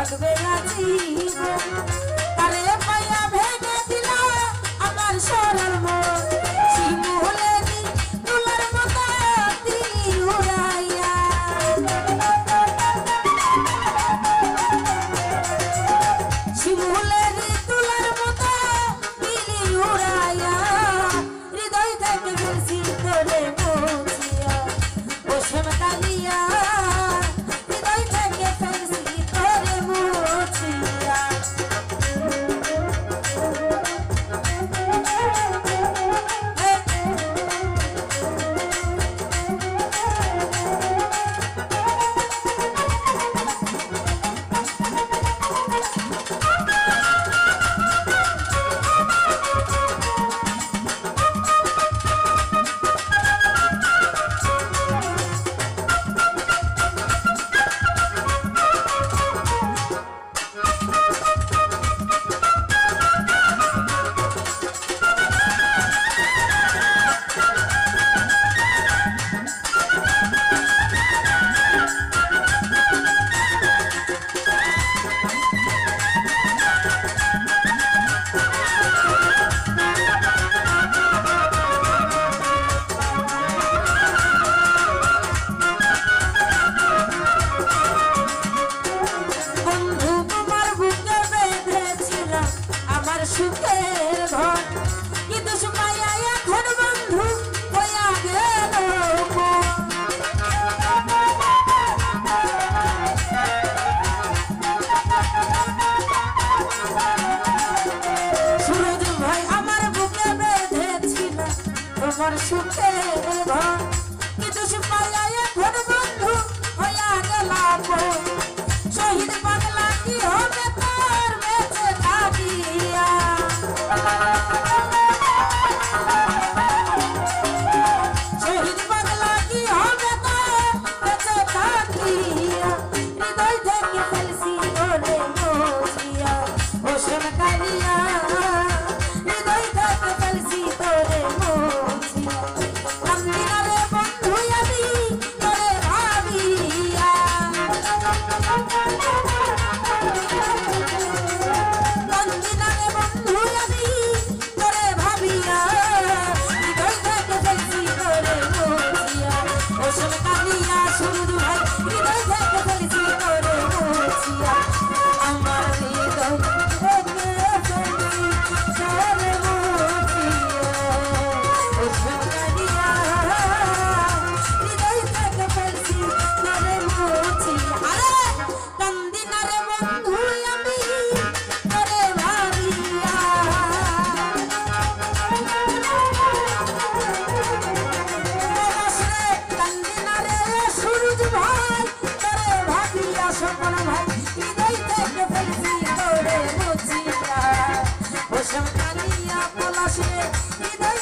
থাকবে আজীবন। তারে পাইয়া ভেঙে দিল আমার সরল মন, শিমুলেরি তুলার মতো দিলি উড়াইয়া। শিমুলেরি তুলার মতো দিলি উড়াইয়া, হৃদয় থেকে ফেলছি তোরে মুছিয়া, বসেম কালিয়া হৃদয় থেকে ফেলছি তোরে মুছিয়া। সুখের ঘর কিন্তু সুমাইয়া এখন বন্ধু হইয়া গেল সুরজ ভাই আমার বুকে বেঁধেছিল তোমার সুখের ঘর কিন্তু সুমাইয়া এখন বন্ধু হইয়া গেল শহীদ পাগলা কি হবে তোর বেঁচে থাকিয়া। শহীদ পাগলা কি হবে তোর বেঁচে থাকিয়া, হৃদয় থেকে ফেলছি তোরে মুছিয়া, বসেম কালিয়া হৃদয় থেকে ফেলছি তোরে মুছিয়া। কান্দিনা রে বন্ধু আমি তোরে ভাবিয়া, কান্দিনা রে বন্ধু আমি তোরে ভাবিয়া, হৃদয় থেকে ফেলছি তোরে মুছিয়া, বসেম কালিয়া সুরজ ভাই হৃদয় থেকে ফেলছি তোরে মুছিয়া। আমার হৃদয় থেকে ফেলছি তোরে মুছিয়া, বসেম কালিয়া হৃদয় থেকে ফেলছি তোরে মুছিয়া। আরে কান্দিনা রে বন্ধু আমি তোরে ভাবিয়া, কান্দিনা রে সুরজ ভাই তোরে ভাবিয়া, সকল ভাই হৃদয় থেকে ফেলছি তোরে মুছিয়া, বসেম কালিয়া পলাশে হৃদয়